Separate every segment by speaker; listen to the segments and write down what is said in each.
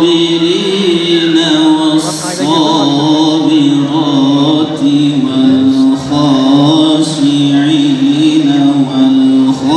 Speaker 1: والصابرين والصابرات والخاشعين والخاشعات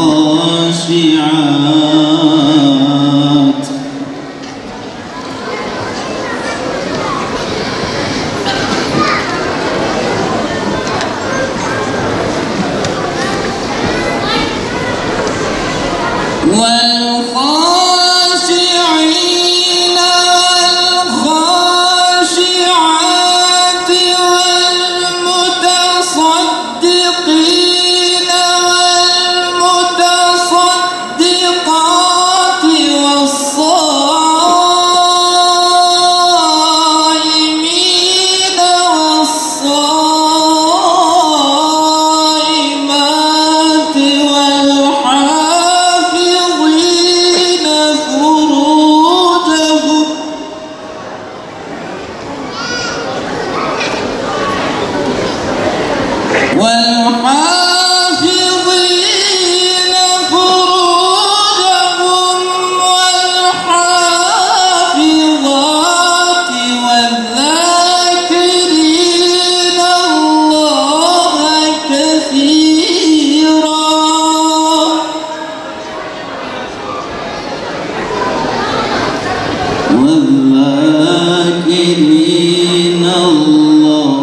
Speaker 1: والذاكرين الله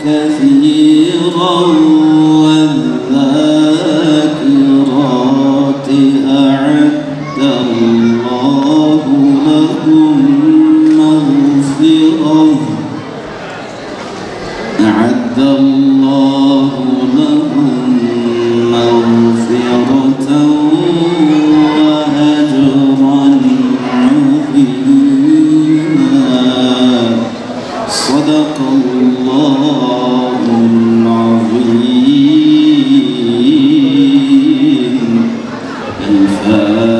Speaker 1: كثيرا والذاكرات أعد الله لهم مغفرة وأجرا عظيما. صدق الله العظيم. الفاتحة.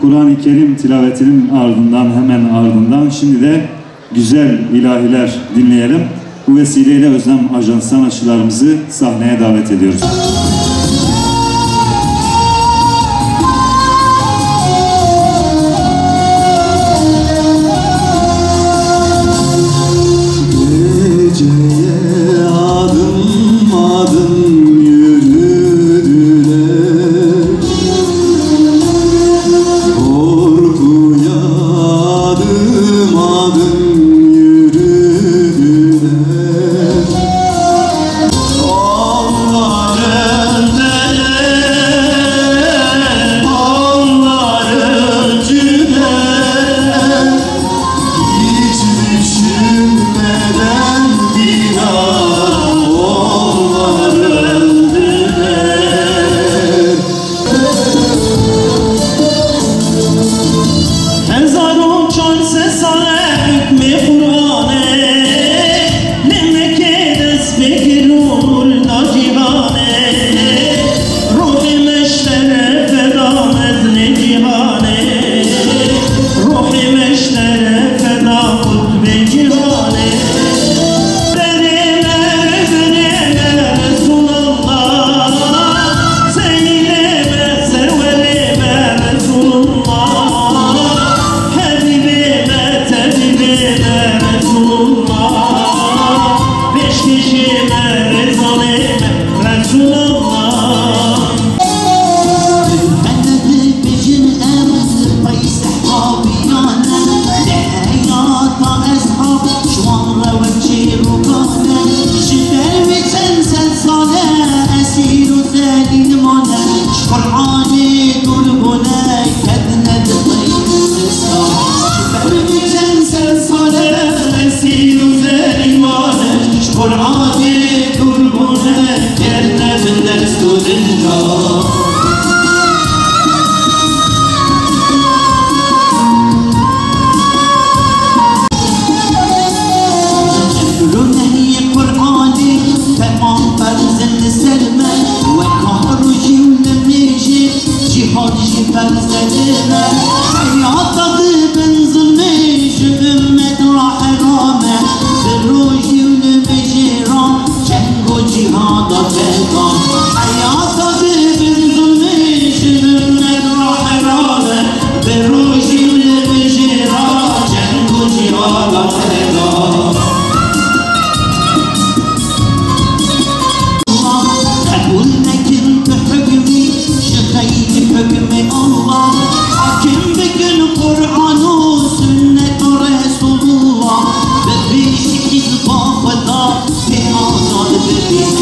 Speaker 2: Kur'an-ı Kerim tilavetinin hemen ardından şimdi de güzel ilahiler dinleyelim. Bu vesileyle Özlem Ajans sanatçılarımızı sahneye davet ediyoruz.
Speaker 1: Geceye adım adım yürüdüler, korkuya adım adım yürüdüler. Onları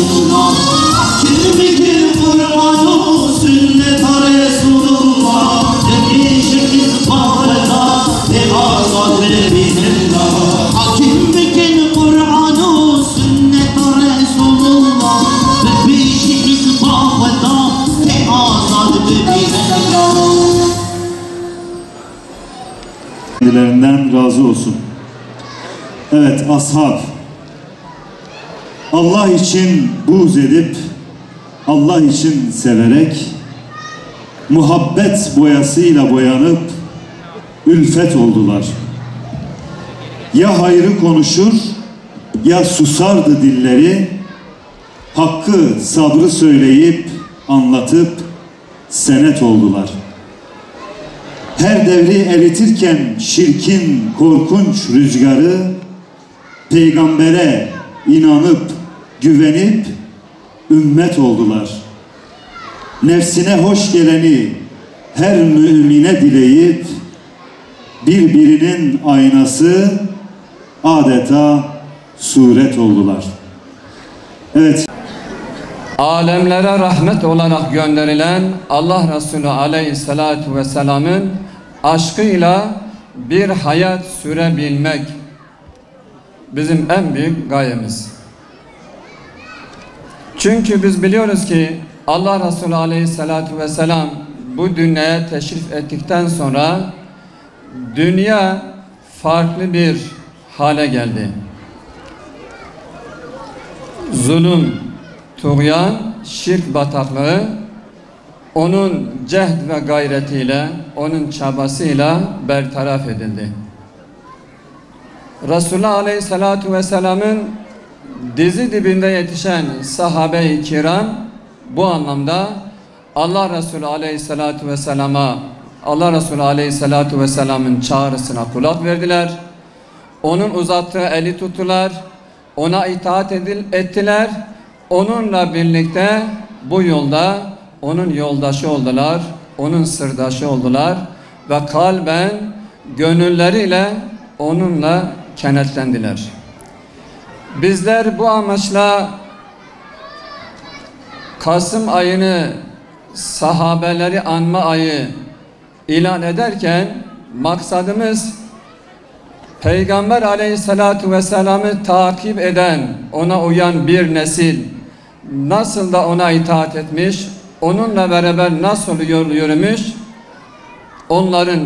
Speaker 1: Bismillah. Hakim fikir Kur'an-ı sünnet Resulullah. Demişiz bağrına ve azad ve biznillah. Hakim fikir Kur'an-ı sünnet Resulullah. Demişiz bağrına ve azad ve biznillah.
Speaker 2: Kendilerinden razı olsun. Evet, ashab Allah için buğz edip Allah için severek muhabbet boyasıyla boyanıp ülfet oldular. Ya hayrı konuşur ya susardı dilleri, hakkı sabrı söyleyip anlatıp senet oldular. Her devri eritirken şirkin korkunç rüzgarı, peygambere inanıp güvenip ümmet oldular. Nefsine hoş geleni her mümine dileyip birbirinin aynası adeta suret oldular. Evet.
Speaker 3: Alemlere rahmet olarak gönderilen Allah Resulü Aleyhisselatü Vesselam'ın aşkıyla bir hayat sürebilmek bizim en büyük gayemiz. Çünkü biz biliyoruz ki Allah Resulü Aleyhisselatü Vesselam bu dünyaya teşrif ettikten sonra dünya farklı bir hale geldi. Zulüm, tuğyan, şirk bataklığı onun cehd ve gayretiyle, onun çabasıyla bertaraf edildi. Resulullah Aleyhisselatü Vesselam'ın dizi dibinde yetişen sahabe-i kiram bu anlamda Allah Resulü Aleyhisselatü Vesselam'a, Allah Resulü Aleyhisselatü Vesselam'ın çağrısına kulak verdiler. Onun uzattığı eli tuttular, ona itaat ettiler. Onunla birlikte bu yolda onun yoldaşı oldular, onun sırdaşı oldular ve kalben, gönülleriyle onunla kenetlendiler. Bizler bu amaçla Kasım ayını sahabeleri anma ayı ilan ederken maksadımız Peygamber Aleyhisselatü Vesselam'ı takip eden, ona uyan bir nesil nasıl da ona itaat etmiş, onunla beraber nasıl yürümüş, onların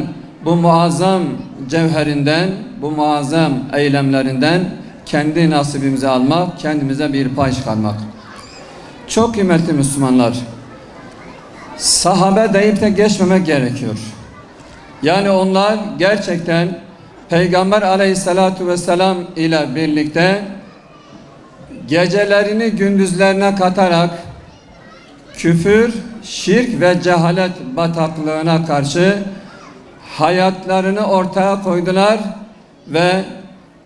Speaker 3: bu muazzam cevherinden, bu muazzam eylemlerinden kendi nasibimizi almak, kendimize bir pay çıkarmak. Çok kıymetli Müslümanlar, sahabe deyip de geçmemek gerekiyor. Yani onlar gerçekten Peygamber Aleyhisselatü Vesselam ile birlikte gecelerini gündüzlerine katarak küfür, şirk ve cehalet bataklığına karşı hayatlarını ortaya koydular ve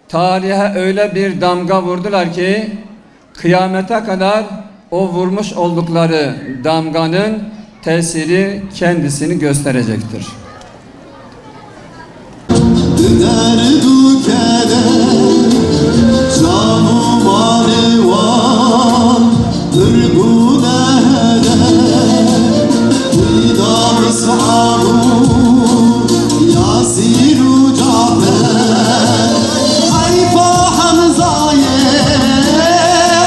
Speaker 3: tarihe öyle bir damga vurdular ki kıyamete kadar o vurmuş oldukları damganın tesiri kendisini gösterecektir.
Speaker 1: Derdu keder, canım alevan, ırgu neheder, idam ishabu, Yasiru Cafer, Hayfa Hamzaye,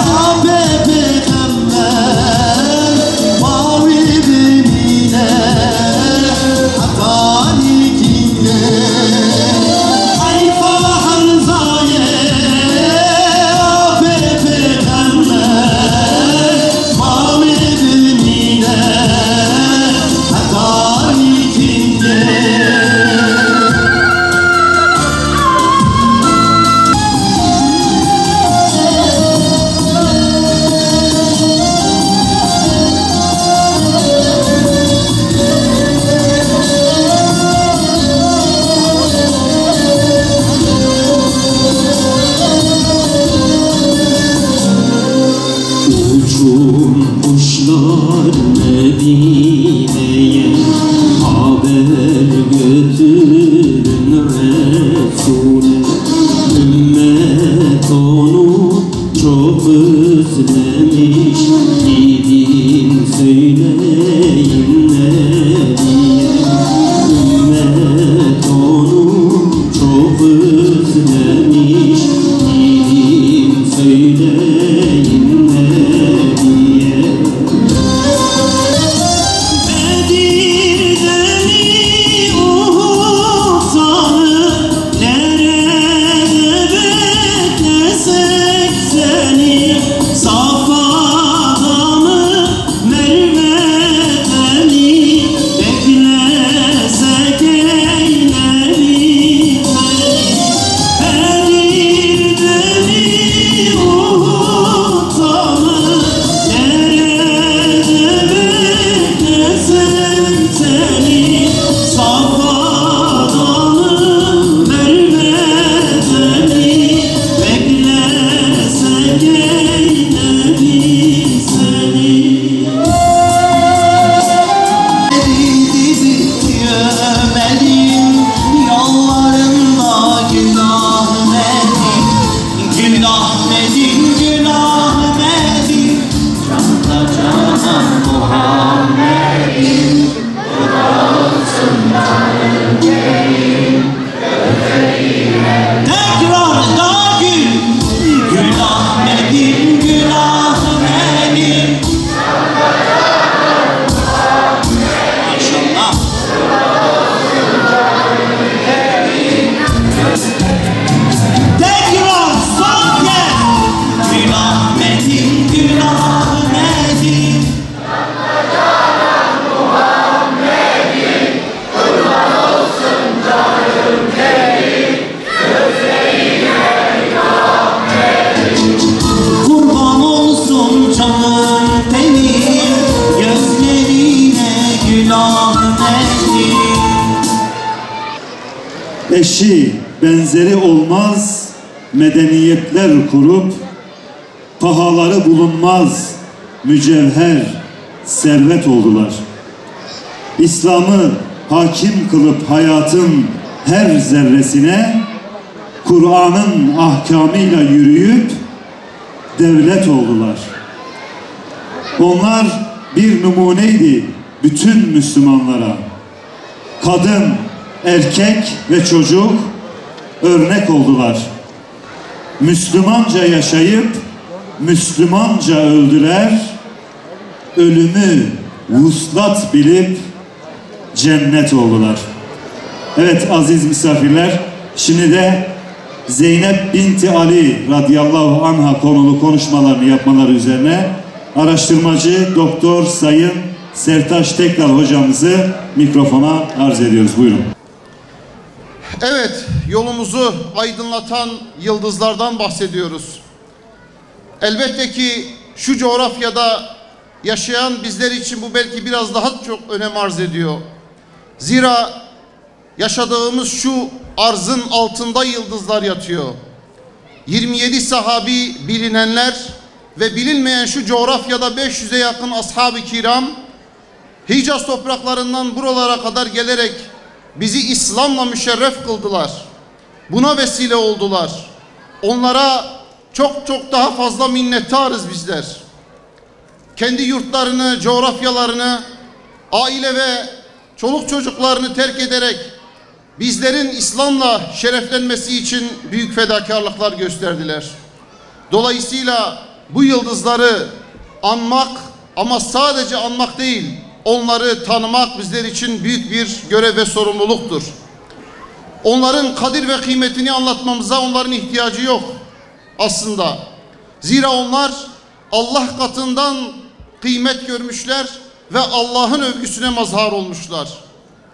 Speaker 1: Habe Peygamber, Mavi Bemine, Hatani Kinde. Kuşlar Medine'ye haber götürün Resul'e, ümmet onu çok özlemiş.
Speaker 2: eşi benzeri olmaz medeniyetler kurup pahaları bulunmaz mücevher servet oldular. İslam'ı hakim kılıp hayatın her zerresine Kur'an'ın ahkamıyla yürüyüp devlet oldular. Onlar bir numuneydi bütün Müslümanlara. Kadın, erkek ve çocuk örnek oldular. Müslümanca yaşayıp Müslümanca öldüler. Ölümü vuslat bilip cennet oldular. Evet aziz misafirler, şimdi de Zeynep binti Ali radıyallahu anha konulu konuşmalarını yapmaları üzerine araştırmacı Doktor Sayın Sertaç Tekdal hocamızı mikrofona arz ediyoruz. Buyurun.
Speaker 4: Evet, yolumuzu aydınlatan yıldızlardan bahsediyoruz. Elbette ki şu coğrafyada yaşayan bizler için bu belki biraz daha çok önem arz ediyor. Zira yaşadığımız şu arzın altında yıldızlar yatıyor. 27 sahabi bilinenler ve bilinmeyen şu coğrafyada 500'e yakın ashab-ı kiram Hicaz topraklarından buralara kadar gelerek bizi İslam'la müşerref kıldılar. Buna vesile oldular. Onlara çok çok daha fazla minnettarız bizler. Kendi yurtlarını, coğrafyalarını, aile ve çoluk çocuklarını terk ederek bizlerin İslam'la şereflenmesi için büyük fedakarlıklar gösterdiler. Dolayısıyla bu yıldızları anmak, ama sadece anmak değil, onları tanımak bizler için büyük bir görev ve sorumluluktur. Onların kadir ve kıymetini anlatmamıza onların ihtiyacı yok aslında. Zira onlar Allah katından kıymet görmüşler ve Allah'ın övgüsüne mazhar olmuşlar.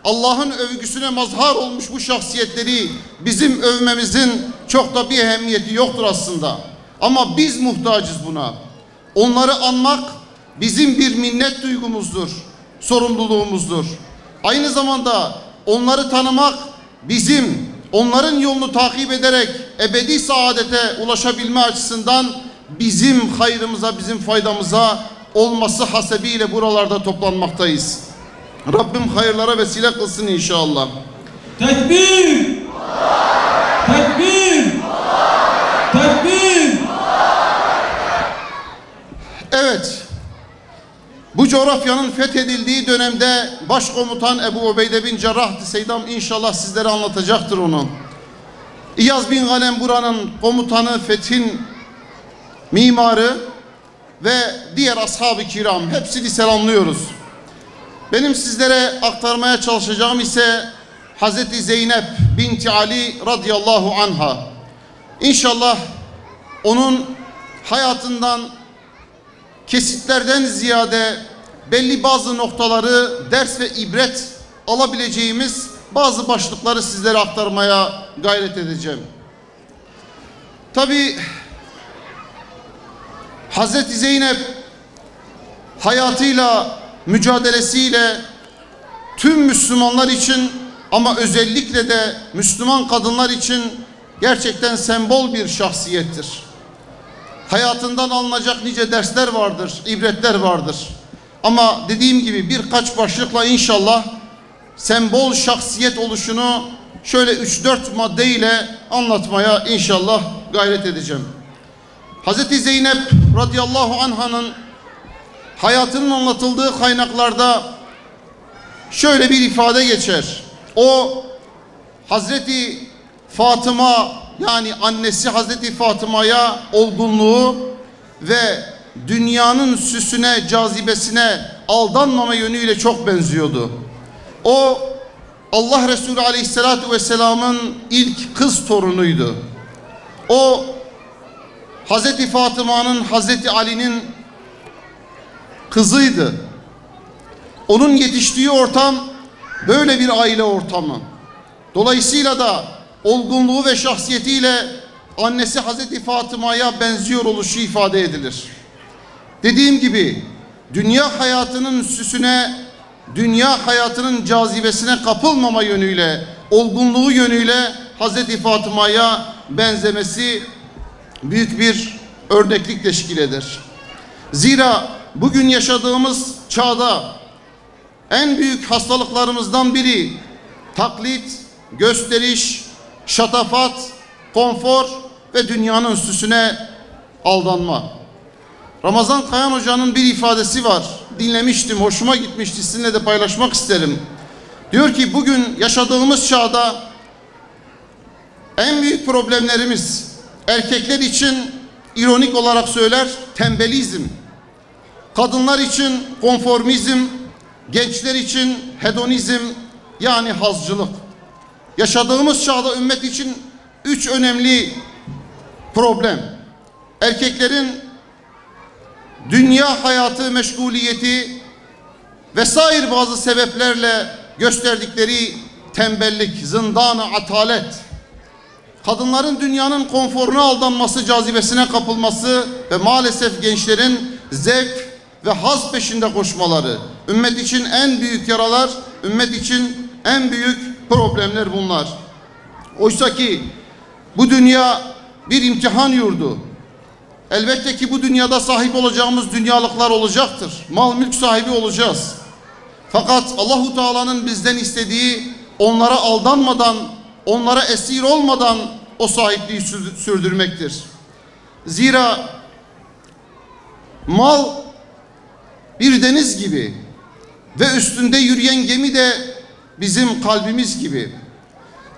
Speaker 4: Allah'ın övgüsüne mazhar olmuş bu şahsiyetleri bizim övmemizin çok da bir ehemmiyeti yoktur aslında. Ama biz muhtacız buna. Onları anmak bizim bir minnet duygumuzdur, sorumluluğumuzdur. Aynı zamanda onları tanımak bizim onların yolunu takip ederek ebedi saadete ulaşabilme açısından bizim hayrımıza, bizim faydamıza olması hasebiyle buralarda toplanmaktayız. Rabbim hayırlara vesile kılsın inşallah.
Speaker 5: Tekbir! Tekbir! Tekbir!
Speaker 4: Evet, bu coğrafyanın fethedildiği dönemde Başkomutan Ebu Ubeyde bin Cerrah Seydam inşallah sizlere anlatacaktır onu. İyaz bin Galem buranın komutanı, fethin mimarı ve diğer ashab-ı kiram hepsini selamlıyoruz. Benim sizlere aktarmaya çalışacağım ise Hazreti Zeynep binti Ali radıyallahu anha. İnşallah onun hayatından kesitlerden ziyade belli bazı noktaları ders ve ibret alabileceğimiz bazı başlıkları sizlere aktarmaya gayret edeceğim. Tabii Hazreti Zeynep hayatıyla, mücadelesiyle tüm Müslümanlar için ama özellikle de Müslüman kadınlar için gerçekten sembol bir şahsiyettir. Hayatından alınacak nice dersler vardır, ibretler vardır. Ama dediğim gibi birkaç başlıkla inşallah sembol şahsiyet oluşunu şöyle 3-4 maddeyle anlatmaya inşallah gayret edeceğim. Hazreti Zeynep radıyallahu anh'ın hayatının anlatıldığı kaynaklarda şöyle bir ifade geçer. O Hazreti Fatıma, yani annesi Hazreti Fatıma'ya olgunluğu ve dünyanın süsüne, cazibesine aldanmama yönüyle çok benziyordu. O Allah Resulü Aleyhisselatü Vesselam'ın ilk kız torunuydu. O Hazreti Fatıma'nın, Hazreti Ali'nin kızıydı. Onun yetiştiği ortam böyle bir aile ortamı. Dolayısıyla da olgunluğu ve şahsiyetiyle annesi Hazreti Fatıma'ya benziyor oluşu ifade edilir. Dediğim gibi dünya hayatının süsüne, dünya hayatının cazibesine kapılmama yönüyle olgunluğu yönüyle Hazreti Fatıma'ya benzemesi büyük bir örneklik teşkil eder. Zira bugün yaşadığımız çağda en büyük hastalıklarımızdan biri taklit, gösteriş, şatafat, konfor ve dünyanın süsüne aldanma. Ramazan Kayan Hoca'nın bir ifadesi var. Dinlemiştim, hoşuma gitmişti. Sizinle de paylaşmak isterim. Diyor ki bugün yaşadığımız çağda en büyük problemlerimiz erkekler için ironik olarak söyler tembelizm, kadınlar için konformizm, gençler için hedonizm yani hazcılık. Yaşadığımız çağda ümmet için 3 önemli problem. Erkeklerin dünya hayatı meşguliyeti vesaire bazı sebeplerle gösterdikleri tembellik, zindan-ı atalet. Kadınların dünyanın konforuna aldanması, cazibesine kapılması ve maalesef gençlerin zevk ve haz peşinde koşmaları. Ümmet için en büyük yaralar, ümmet için en büyük problemler bunlar. Oysa ki bu dünya bir imtihan yurdu. Elbette ki bu dünyada sahip olacağımız dünyalıklar olacaktır. Mal mülk sahibi olacağız. Fakat Allahu Teala'nın bizden istediği onlara aldanmadan, onlara esir olmadan o sahipliği sürdürmektir. Zira mal bir deniz gibi ve üstünde yürüyen gemi de bizim kalbimiz gibi.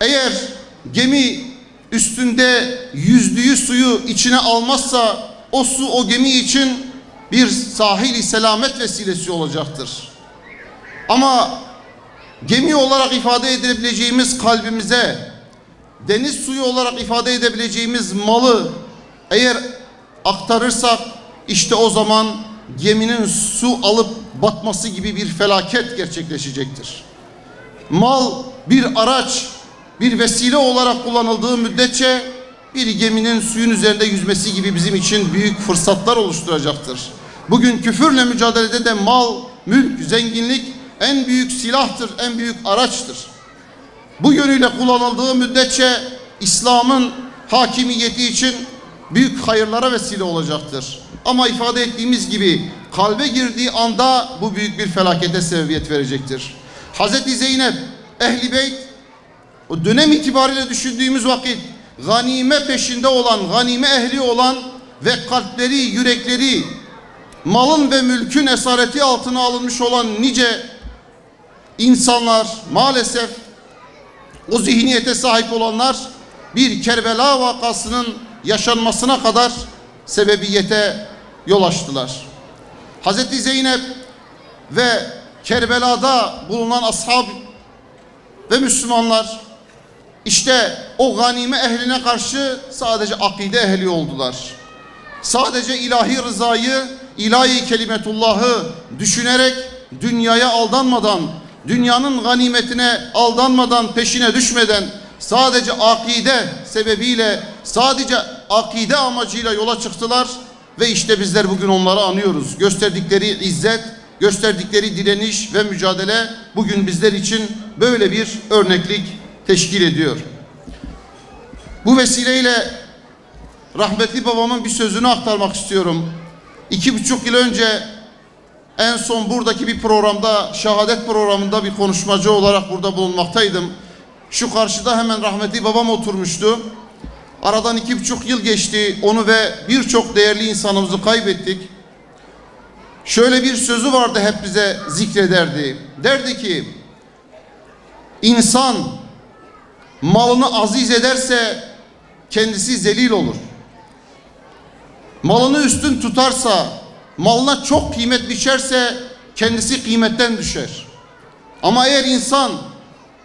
Speaker 4: Eğer gemi üstünde yüzdüğü suyu içine almazsa o su o gemi için bir sahil-i selamet vesilesi olacaktır. Ama gemi olarak ifade edebileceğimiz kalbimize, deniz suyu olarak ifade edebileceğimiz malı eğer aktarırsak işte o zaman geminin su alıp batması gibi bir felaket gerçekleşecektir. Mal bir araç, bir vesile olarak kullanıldığı müddetçe bir geminin suyun üzerinde yüzmesi gibi bizim için büyük fırsatlar oluşturacaktır. Bugün küfürle mücadelede de mal, mülk, zenginlik en büyük silahtır, en büyük araçtır. Bu yönüyle kullanıldığı müddetçe İslam'ın hakimiyeti için büyük hayırlara vesile olacaktır. Ama ifade ettiğimiz gibi kalbe girdiği anda bu büyük bir felakete sebebiyet verecektir. Hazreti Zeynep, Ehl-i Beyt, o dönem itibariyle düşündüğümüz vakit ganime peşinde olan, ganime ehli olan ve kalpleri, yürekleri malın ve mülkün esareti altına alınmış olan nice insanlar, maalesef o zihniyete sahip olanlar bir Kerbela vakasının yaşanmasına kadar sebebiyete yol açtılar. Hazreti Zeynep ve Kerbela'da bulunan ashab ve Müslümanlar işte o ganime ehline karşı sadece akide ehli oldular. Sadece ilahi rızayı, ilahi kelimetullahı düşünerek dünyaya aldanmadan, dünyanın ganimetine aldanmadan, peşine düşmeden sadece akide sebebiyle, sadece akide amacıyla yola çıktılar ve işte bizler bugün onları anıyoruz. Gösterdikleri izzet, gösterdikleri direniş ve mücadele bugün bizler için böyle bir örneklik teşkil ediyor. Bu vesileyle rahmetli babamın bir sözünü aktarmak istiyorum. 2,5 yıl önce en son buradaki bir programda, şehadet programında bir konuşmacı olarak burada bulunmaktaydım. Şu karşıda hemen rahmetli babam oturmuştu. Aradan 2,5 yıl geçti. Onu ve birçok değerli insanımızı kaybettik. Şöyle bir sözü vardı, hep bize zikrederdi. Derdi ki, insan malını aziz ederse kendisi zelil olur. Malını üstün tutarsa, malına çok kıymet biçerse kendisi kıymetten düşer. Ama eğer insan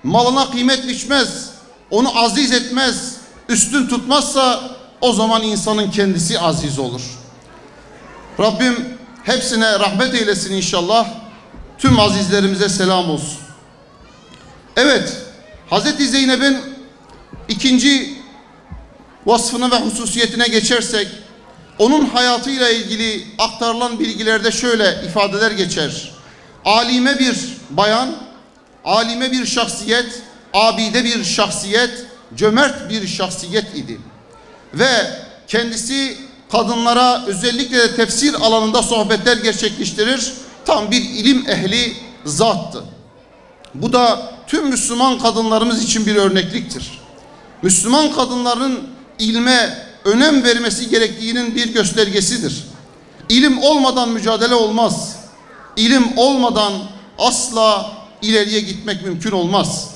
Speaker 4: malına kıymet biçmez, onu aziz etmez, üstün tutmazsa o zaman insanın kendisi aziz olur. Rabbim hepsine rahmet eylesin inşallah. Tüm azizlerimize selam olsun. Evet, Hazreti Zeynep'in ikinci vasfına ve hususiyetine geçersek, onun hayatıyla ilgili aktarılan bilgilerde şöyle ifadeler geçer. Alime bir bayan, alime bir şahsiyet, abide bir şahsiyet, cömert bir şahsiyet idi. Ve kendisi kadınlara özellikle de tefsir alanında sohbetler gerçekleştirir. Tam bir ilim ehli zattı. Bu da tüm Müslüman kadınlarımız için bir örnekliktir. Müslüman kadınların ilme önem vermesi gerektiğinin bir göstergesidir. İlim olmadan mücadele olmaz. İlim olmadan asla ileriye gitmek mümkün olmaz.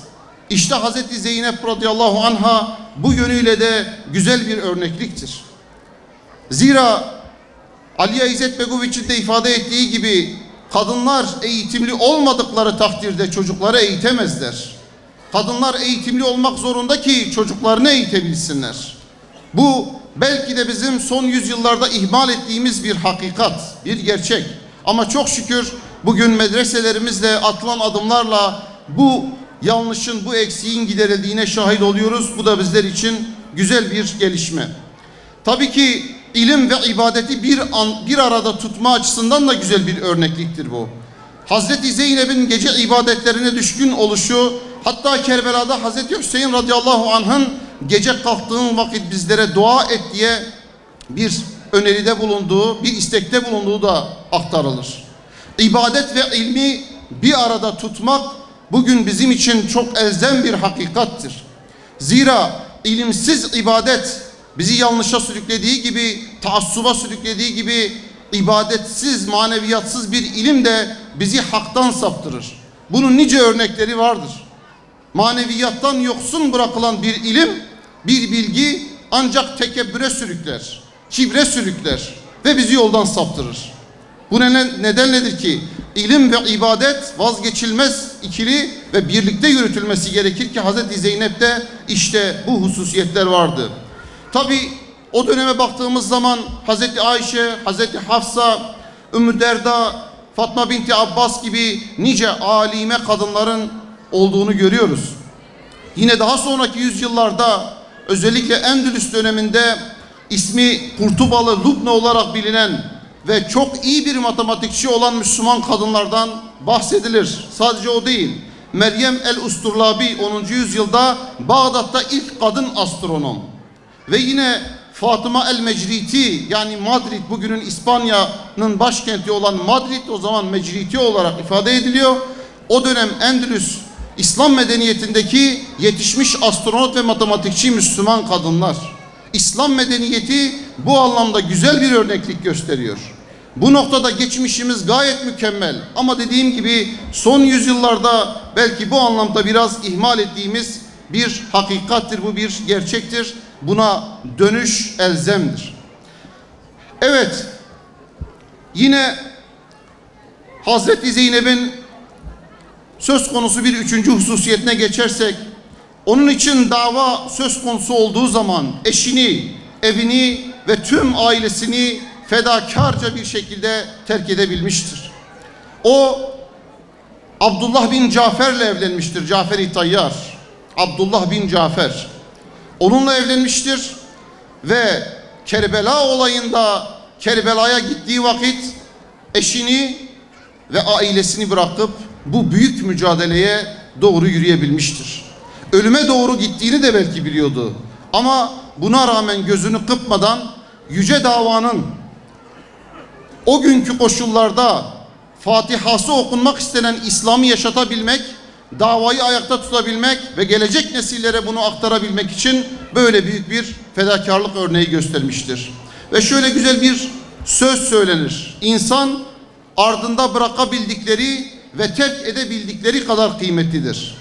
Speaker 4: İşte Hazreti Zeynep radıyallahu anha bu yönüyle de güzel bir örnekliktir. Zira Aliye İzzet Begoviç'in de ifade ettiği gibi kadınlar eğitimli olmadıkları takdirde çocukları eğitemezler. Kadınlar eğitimli olmak zorunda ki çocuklarını eğitebilsinler. Bu belki de bizim son yüzyıllarda ihmal ettiğimiz bir hakikat, bir gerçek. Ama çok şükür bugün medreselerimizle atılan adımlarla bu yanlışın, bu eksiğin giderildiğine şahit oluyoruz. Bu da bizler için güzel bir gelişme. Tabii ki ilim ve ibadeti bir arada tutma açısından da güzel bir örnekliktir bu. Hazreti Zeynep'in gece ibadetlerine düşkün oluşu, hatta Kerbela'da Hazreti Hüseyin radıyallahu anh'ın gece kalktığın vakit bizlere dua et diye bir öneride bulunduğu, bir istekte bulunduğu da aktarılır. İbadet ve ilmi bir arada tutmak bugün bizim için çok elzem bir hakikattir. Zira ilimsiz ibadet bizi yanlışa sürüklediği gibi, taassuba sürüklediği gibi ibadetsiz, maneviyatsız bir ilim de bizi haktan saptırır. Bunun nice örnekleri vardır. Maneviyattan yoksun bırakılan bir ilim, bir bilgi ancak tekebbüre sürükler, kibre sürükler ve bizi yoldan saptırır. Bu nedenledir ki ilim ve ibadet vazgeçilmez ikili ve birlikte yürütülmesi gerekir ki Hazreti Zeynep'te işte bu hususiyetler vardı. Tabi o döneme baktığımız zaman Hazreti Ayşe, Hazreti Hafsa, Ümmü Derda, Fatma binti Abbas gibi nice alime kadınların olduğunu görüyoruz. Yine daha sonraki yüzyıllarda özellikle Endülüs döneminde ismi Kurtubalı Lubna olarak bilinen ve çok iyi bir matematikçi olan Müslüman kadınlardan bahsedilir. Sadece o değil. Meryem el-Usturlabi 10. yüzyılda Bağdat'ta ilk kadın astronom. Ve yine Fatıma el-Mecriti, yani Madrid, bugünün İspanya'nın başkenti olan Madrid o zaman Mecriti olarak ifade ediliyor. O dönem Endülüs İslam medeniyetindeki yetişmiş astronot ve matematikçi Müslüman kadınlar. İslam medeniyeti bu anlamda güzel bir örneklik gösteriyor. Bu noktada geçmişimiz gayet mükemmel ama dediğim gibi son yüzyıllarda belki bu anlamda biraz ihmal ettiğimiz bir hakikattir, bu bir gerçektir. Buna dönüş elzemdir. Evet, yine Hazreti Zeynep'in söz konusu bir üçüncü hususiyetine geçersek, onun için dava söz konusu olduğu zaman eşini, evini ve tüm ailesini fedakarca bir şekilde terk edebilmiştir. O Abdullah bin Cafer'le evlenmiştir. Cafer-i Tayyar, Abdullah bin Cafer. Onunla evlenmiştir ve Kerbela olayında Kerbela'ya gittiği vakit eşini ve ailesini bırakıp bu büyük mücadeleye doğru yürüyebilmiştir. Ölüme doğru gittiğini de belki biliyordu. Ama buna rağmen gözünü kırpmadan yüce davanın o günkü koşullarda Fatihası okunmak istenen İslam'ı yaşatabilmek, davayı ayakta tutabilmek ve gelecek nesillere bunu aktarabilmek için böyle büyük bir fedakarlık örneği göstermiştir. Ve şöyle güzel bir söz söylenir. İnsan ardında bırakabildikleri ve terk edebildikleri kadar kıymetlidir.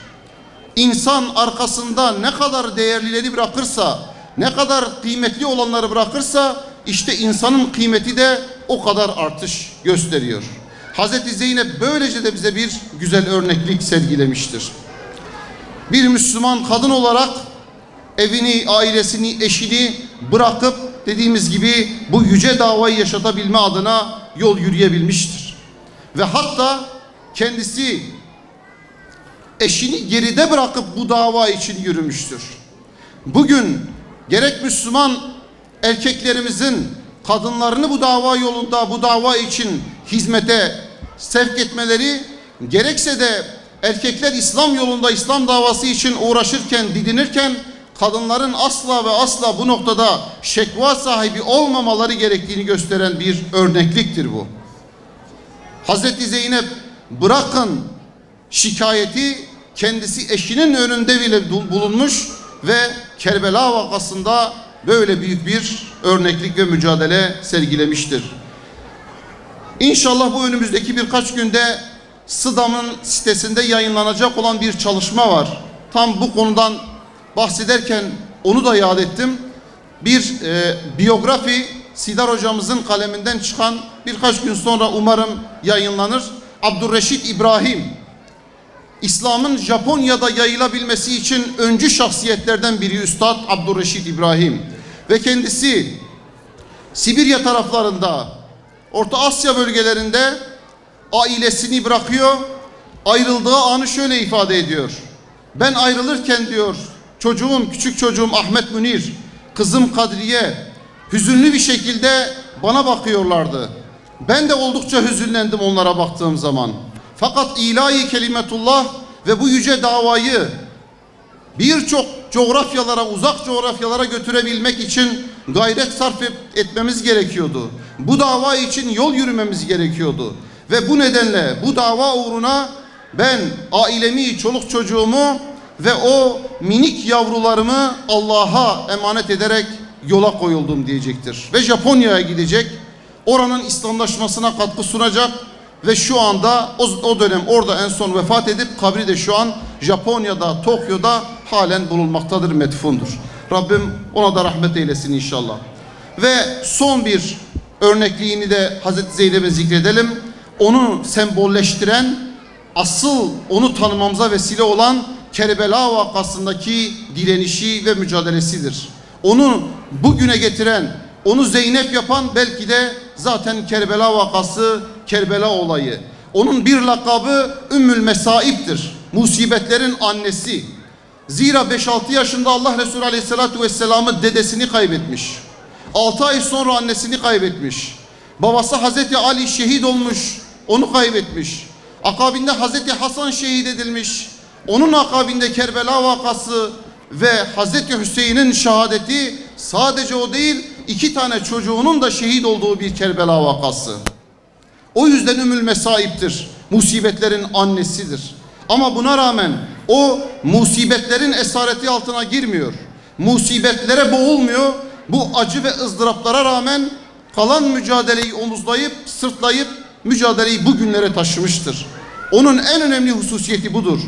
Speaker 4: İnsan arkasında ne kadar değerlileri bırakırsa, ne kadar kıymetli olanları bırakırsa işte insanın kıymeti de o kadar artış gösteriyor. Hazreti Zeynep böylece de bize bir güzel örneklik sergilemiştir. Bir Müslüman kadın olarak evini, ailesini, eşini bırakıp dediğimiz gibi bu yüce davayı yaşatabilme adına yol yürüyebilmiştir. Ve hatta kendisi eşini geride bırakıp bu dava için yürümüştür. Bugün gerek Müslüman erkeklerimizin kadınlarını bu dava yolunda, bu dava için hizmete sevk etmeleri, gerekse de erkekler İslam yolunda İslam davası için uğraşırken, didinirken kadınların asla ve asla bu noktada şekva sahibi olmamaları gerektiğini gösteren bir örnekliktir bu. Hazreti Zeynep bırakın şikayeti, kendisi eşinin önünde bile bulunmuş ve Kerbela vakasında böyle büyük bir örneklik ve mücadele sergilemiştir. İnşallah bu önümüzdeki birkaç günde SİDAM'ın sitesinde yayınlanacak olan bir çalışma var. Tam bu konudan bahsederken onu da yad ettim. Bir biyografi Sidar hocamızın kaleminden çıkan, birkaç gün sonra umarım yayınlanır. Abdurreşit İbrahim, İslam'ın Japonya'da yayılabilmesi için öncü şahsiyetlerden biri Üstad Abdurreşit İbrahim. Ve kendisi Sibirya taraflarında, Orta Asya bölgelerinde ailesini bırakıyor. Ayrıldığı anı şöyle ifade ediyor. Ben ayrılırken diyor, küçük çocuğum Ahmet Münir, kızım Kadriye hüzünlü bir şekilde bana bakıyorlardı. Ben de oldukça hüzünlendim onlara baktığım zaman. Fakat ilahi kelimetullah ve bu yüce davayı birçok coğrafyalara, uzak coğrafyalara götürebilmek için gayret sarf etmemiz gerekiyordu. Bu dava için yol yürümemiz gerekiyordu. Ve bu nedenle bu dava uğruna ben ailemi, çoluk çocuğumu ve o minik yavrularımı Allah'a emanet ederek yola koyuldum diyecektir. Ve Japonya'ya gidecek, oranın İslamlaşmasına katkı sunacak ve şu anda o dönem orada en son vefat edip kabri de şu an Japonya'da, Tokyo'da halen bulunmaktadır, metfundur. Rabbim ona da rahmet eylesin inşallah. Ve son bir örnekliğini de Hazreti Zeynep'e zikredelim. Onu sembolleştiren, asıl onu tanımamıza vesile olan Kerbela vakasındaki direnişi ve mücadelesidir. Onu bugüne getiren, onu Zeynep yapan belki de zaten Kerbela vakası, Kerbela olayı. Onun bir lakabı Ümmül Mesaib'tir. Musibetlerin annesi. Zira 5-6 yaşında Allah Resulü Aleyhisselatü Vesselam'ı dedesini kaybetmiş. 6 ay sonra annesini kaybetmiş. Babası Hazreti Ali şehit olmuş, onu kaybetmiş. Akabinde Hazreti Hasan şehit edilmiş. Onun akabinde Kerbela vakası ve Hazreti Hüseyin'in şehadeti, sadece o değil, 2 tane çocuğunun da şehit olduğu bir Kerbela vakası. O yüzden Ümmül Mesaib'tir. Musibetlerin annesidir. Ama buna rağmen o musibetlerin esareti altına girmiyor. Musibetlere boğulmuyor. Bu acı ve ızdıraplara rağmen kalan mücadeleyi omuzlayıp, sırtlayıp mücadeleyi bugünlere taşımıştır. Onun en önemli hususiyeti budur.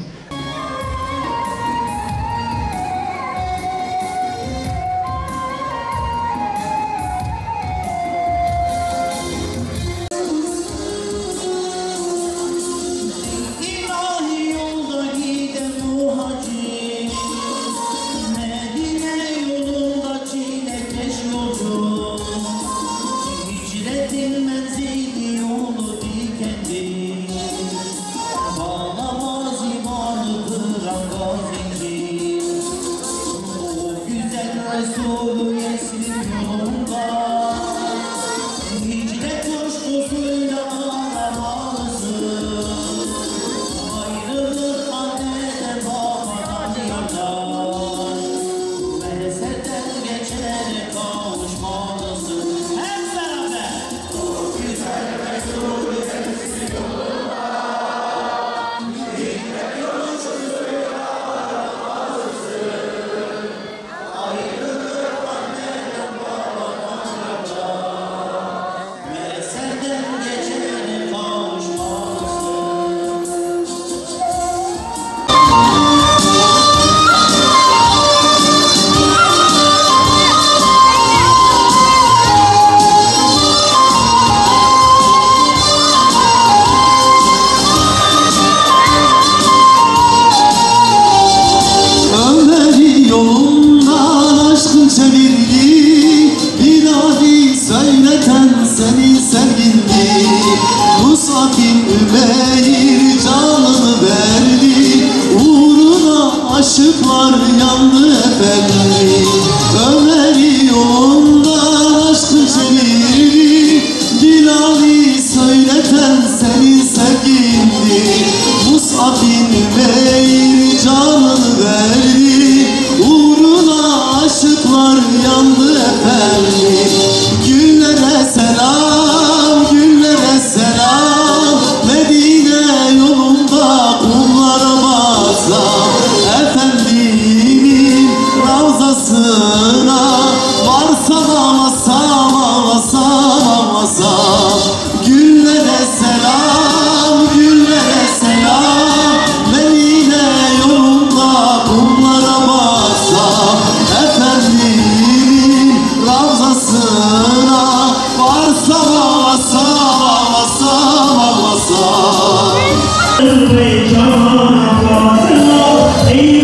Speaker 1: Aşıklar yandı efendim, Ömer'i yolundan aşkın çevirdi. Bilal'i söyleten senin sevgindi, Mus'ab'in
Speaker 6: Ey